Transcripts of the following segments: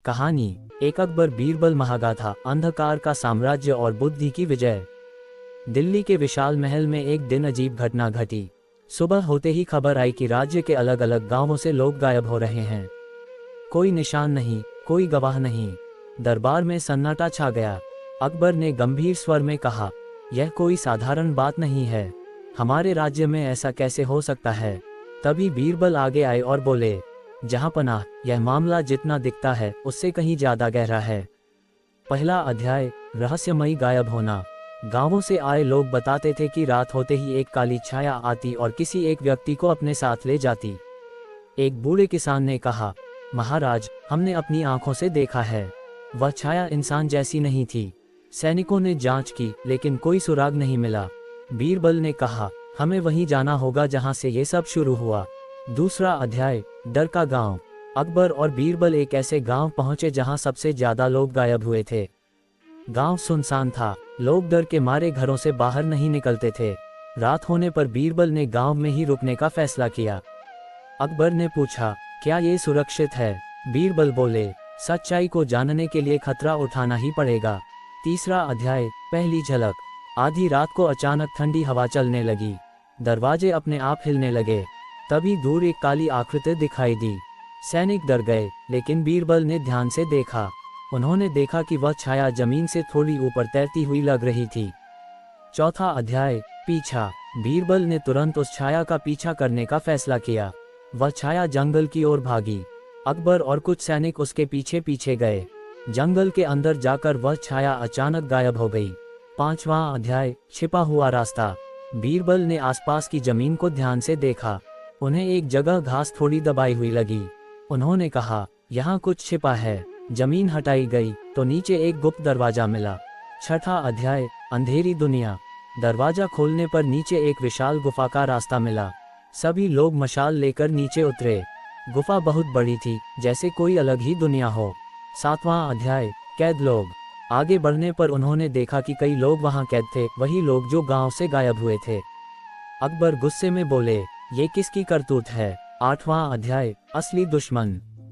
कहानी। एक अकबर बीरबल महागाथा, अंधकार का साम्राज्य और बुद्धि की विजय। दिल्ली के विशाल महल में एक दिन अजीब घटना घटी। सुबह होते ही खबर आई कि राज्य के अलग अलग गांवों से लोग गायब हो रहे हैं। कोई निशान नहीं, कोई गवाह नहीं। दरबार में सन्नाटा छा गया। अकबर ने गंभीर स्वर में कहा, यह कोई साधारण बात नहीं है। हमारे राज्य में ऐसा कैसे हो सकता है। तभी बीरबल आगे आए और बोले, जहांपनाह, यह मामला जितना दिखता है उससे कहीं ज्यादा गहरा है। पहला अध्याय, रहस्यमयी गायब होना। गांवों से आए लोग बताते थे कि रात होते ही एक काली छाया आती और किसी एक व्यक्ति को अपने साथ ले जाती। एक बूढ़े किसान ने कहा, महाराज, हमने अपनी आंखों से देखा है। वह छाया इंसान जैसी नहीं थी। सैनिकों ने जांच की लेकिन कोई सुराग नहीं मिला। बीरबल ने कहा, हमें वहीं जाना होगा जहां से ये सब शुरू हुआ। दूसरा अध्याय, डर का गांव। अकबर और बीरबल एक ऐसे गांव पहुंचे जहां सबसे ज्यादा लोग गायब हुए थे। गांव सुनसान था। लोग डर के मारे घरों से बाहर नहीं निकलते थे। रात होने पर बीरबल ने गांव में ही रुकने का फैसला किया। अकबर ने पूछा, क्या ये सुरक्षित है। बीरबल बोले, सच्चाई को जानने के लिए खतरा उठाना ही पड़ेगा। तीसरा अध्याय, पहली झलक। आधी रात को अचानक ठंडी हवा चलने लगी। दरवाजे अपने आप हिलने लगे। तभी दूर एक काली आकृति दिखाई दी। सैनिक डर गए, लेकिन बीरबल ने ध्यान से देखा। उन्होंने देखा कि वह छाया जमीन से थोड़ी ऊपर तैरती हुई लग रही थी। चौथा अध्याय, पीछा। बीरबल ने तुरंत उस छाया का पीछा करने का फैसला किया। वह छाया जंगल की ओर भागी। अकबर और कुछ सैनिक उसके पीछे पीछे गए। जंगल के अंदर जाकर वह छाया अचानक गायब हो गई। पांचवां अध्याय, छिपा हुआ रास्ता। बीरबल ने आसपास की जमीन को ध्यान से देखा। उन्हें एक जगह घास थोड़ी दबाई हुई लगी। उन्होंने कहा, यहाँ कुछ छिपा है। जमीन हटाई गई तो नीचे एक गुप्त दरवाजा मिला। छठा अध्याय, अंधेरी दुनिया। दरवाजा खोलने पर नीचे एक विशाल गुफा का रास्ता मिला। सभी लोग मशाल लेकर नीचे उतरे। गुफा बहुत बड़ी थी, जैसे कोई अलग ही दुनिया हो। सातवां अध्याय, कैद लोग। आगे बढ़ने पर उन्होंने देखा कि कई लोग वहां कैद थे, वही लोग जो गांव से गायब हुए थे। अकबर गुस्से में बोले, ये किसकी करतूत है। आठवां अध्याय, असली दुश्मन।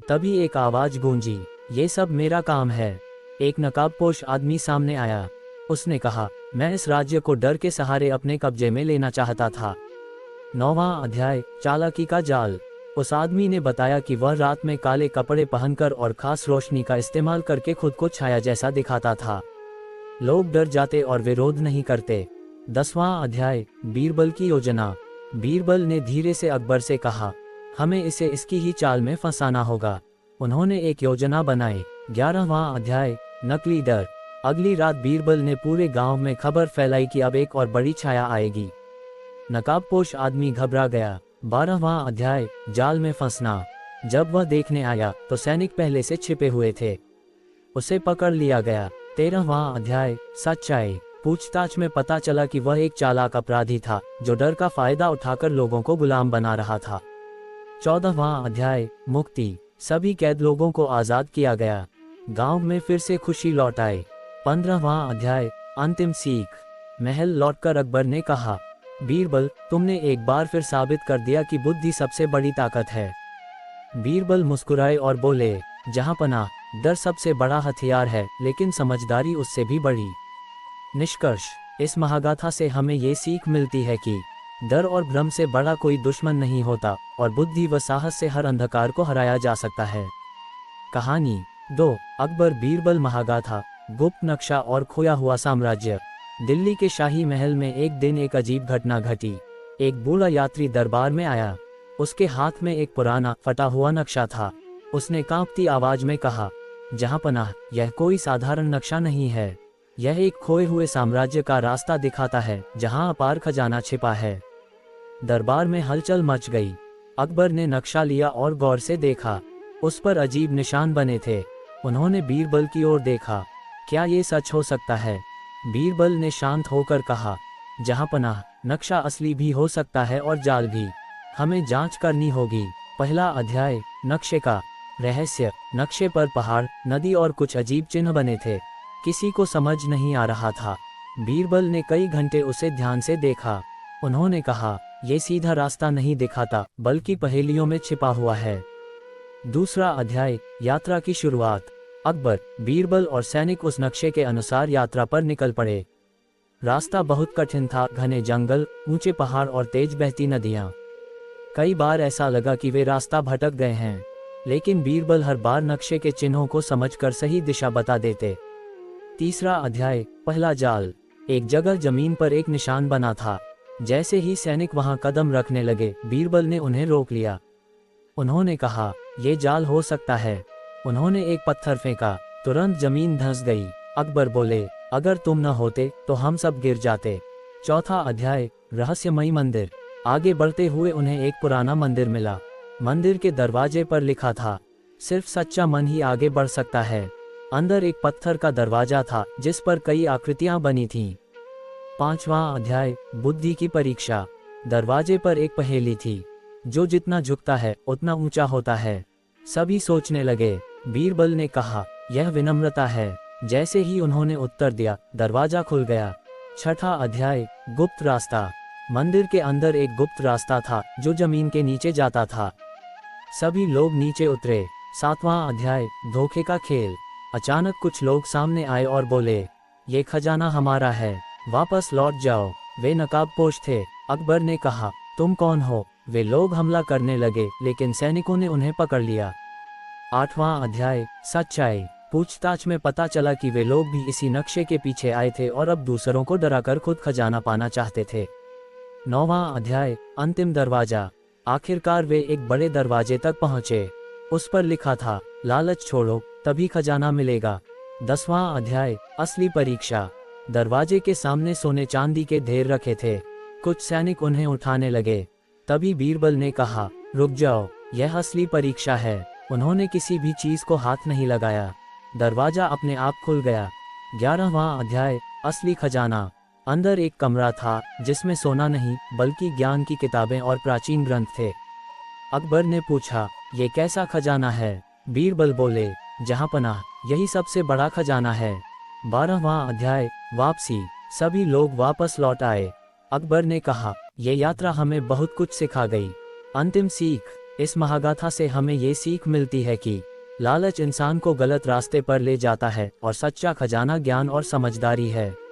तभी एक आवाज गूंजी, ये सब मेरा काम है। एक नकाबपोश आदमी सामने आया। उसने कहा, मैं इस राज्य को डर के सहारे अपने कब्जे में लेना चाहता था। नौवां अध्याय, चालाकी का जाल। उस आदमी ने बताया कि वह रात में काले कपड़े पहनकर और खास रोशनी का इस्तेमाल करके खुद को छाया जैसा दिखाता था। लोग डर जाते और विरोध नहीं करते। 10वां अध्याय, बीरबल की योजना। बीरबल ने धीरे से अकबर से कहा, हमें इसे इसकी ही चाल में फंसाना होगा। उन्होंने एक योजना बनाई। 11वां अध्याय, नकली डर। अगली रात बीरबल ने पूरे गांव में खबर फैलाई कि अब एक और बड़ी छाया आएगी। नकाबपोश आदमी घबरा गया। 12वां अध्याय, जाल में फंसना। जब वह देखने आया तो सैनिक पहले से छिपे हुए थे। उसे पकड़ लिया गया। 13वां अध्याय, सच्चाई। पूछताछ में पता चला कि वह एक चालाक अपराधी था जो डर का फायदा उठाकर लोगों को गुलाम बना रहा था। 14वां अध्याय, मुक्ति। सभी कैद लोगों को आजाद किया गया। गांव में फिर से खुशी लौट आई। 15वां अध्याय, अंतिम सीख। महल लौटकर अकबर ने कहा, बीरबल, तुमने एक बार फिर साबित कर दिया कि बुद्धि सबसे बड़ी ताकत है। बीरबल मुस्कुराए और बोले, जहांपनाह, डर सबसे बड़ा हथियार है, लेकिन समझदारी उससे भी बड़ी। निष्कर्ष, इस महागाथा से हमें ये सीख मिलती है कि डर और भ्रम से बड़ा कोई दुश्मन नहीं होता और बुद्धि व साहस से हर अंधकार को हराया जा सकता है। कहानी 2, अकबर बीरबल महागाथा, गुप्त नक्शा और खोया हुआ साम्राज्य। दिल्ली के शाही महल में एक दिन एक अजीब घटना घटी। एक बूढ़ा यात्री दरबार में आया। उसके हाथ में एक पुराना फटा हुआ नक्शा था। उसने कांपती आवाज में कहा, जहांपनाह, यह कोई साधारण नक्शा नहीं है। यह एक खोए हुए साम्राज्य का रास्ता दिखाता है जहां अपार खजाना छिपा है। दरबार में हलचल मच गई। अकबर ने नक्शा लिया और गौर से देखा। उस पर अजीब निशान बने थे। उन्होंने बीरबल की ओर देखा। क्या ये सच हो सकता है। बीरबल ने शांत होकर कहा, जहांपनाह, नक्शा असली भी हो सकता है और जाल भी। हमें जांच करनी होगी। पहला अध्याय, नक्शे का रहस्य। नक्शे पर पहाड़, नदी और कुछ अजीब चिन्ह बने थे। किसी को समझ नहीं आ रहा था। बीरबल ने कई घंटे उसे ध्यान से देखा। उन्होंने कहा, ये सीधा रास्ता नहीं दिखाता, बल्कि पहेलियों में छिपा हुआ है। दूसरा अध्याय, यात्रा की शुरुआत। अकबर, बीरबल और सैनिक उस नक्शे के अनुसार यात्रा पर निकल पड़े। रास्ता बहुत कठिन था, घने जंगल, ऊंचे पहाड़ और तेज बहती नदियां। कई बार ऐसा लगा कि वे रास्ता भटक गए हैं, लेकिन बीरबल हर बार नक्शे के चिन्हों को समझकर सही दिशा बता देते। तीसरा अध्याय, पहला जाल। एक जगह जमीन पर एक निशान बना था। जैसे ही सैनिक वहां कदम रखने लगे, बीरबल ने उन्हें रोक लिया। उन्होंने कहा, यह जाल हो सकता है। उन्होंने एक पत्थर फेंका, तुरंत जमीन धंस गई। अकबर बोले, अगर तुम न होते तो हम सब गिर जाते। चौथा अध्याय, रहस्यमयी मंदिर। आगे बढ़ते हुए उन्हें एक पुराना मंदिर मिला। मंदिर के दरवाजे पर लिखा था, सिर्फ सच्चा मन ही आगे बढ़ सकता है। अंदर एक पत्थर का दरवाजा था जिस पर कई आकृतियां बनी थीं। पांचवां अध्याय, बुद्धि की परीक्षा। दरवाजे पर एक पहेली थी, जो जितना झुकता है उतना ऊंचा होता है। सभी सोचने लगे। बीरबल ने कहा, यह विनम्रता है। जैसे ही उन्होंने उत्तर दिया, दरवाजा खुल गया। छठा अध्याय, गुप्त रास्ता। मंदिर के अंदर एक गुप्त रास्ता था जो जमीन के नीचे जाता था। सभी लोग नीचे उतरे। सातवां अध्याय, धोखे का खेल। अचानक कुछ लोग सामने आए और बोले, ये खजाना हमारा है, वापस लौट जाओ। वे नकाबपोश थे। अकबर ने कहा, तुम कौन हो? वे लोग हमला करने लगे, लेकिन सैनिकों ने उन्हें पकड़ लिया। आठवां अध्याय, सच्चाई। पूछताछ में पता चला कि वे लोग भी इसी नक्शे के पीछे आए थे और अब दूसरों को डराकर खुद खजाना पाना चाहते थे। नौवां अध्याय, अंतिम दरवाजा। आखिरकार वे एक बड़े दरवाजे तक पहुंचे। उस पर लिखा था, लालच छोड़ो, तभी खजाना मिलेगा। 10वां अध्याय, असली परीक्षा। दरवाजे के सामने सोने चांदी के ढेर रखे थे। कुछ सैनिक उन्हें उठाने लगे। तभी बीरबल ने कहा, रुक जाओ, यह असली परीक्षा है। उन्होंने किसी भी चीज को हाथ नहीं लगाया। दरवाजा अपने आप खुल गया। 11वां अध्याय, असली खजाना। अंदर एक कमरा था जिसमें सोना नहीं बल्कि ज्ञान की किताबें और प्राचीन ग्रंथ थे। अकबर ने पूछा, ये कैसा खजाना है? बीरबल बोले, जहांपनाह, यही सबसे बड़ा खजाना है। 12वां अध्याय, वापसी। सभी लोग वापस लौट आए। अकबर ने कहा, ये यात्रा हमें बहुत कुछ सिखा गई। अंतिम सीख। इस महागाथा से हमें ये सीख मिलती है कि लालच इंसान को गलत रास्ते पर ले जाता है और सच्चा खजाना ज्ञान और समझदारी है।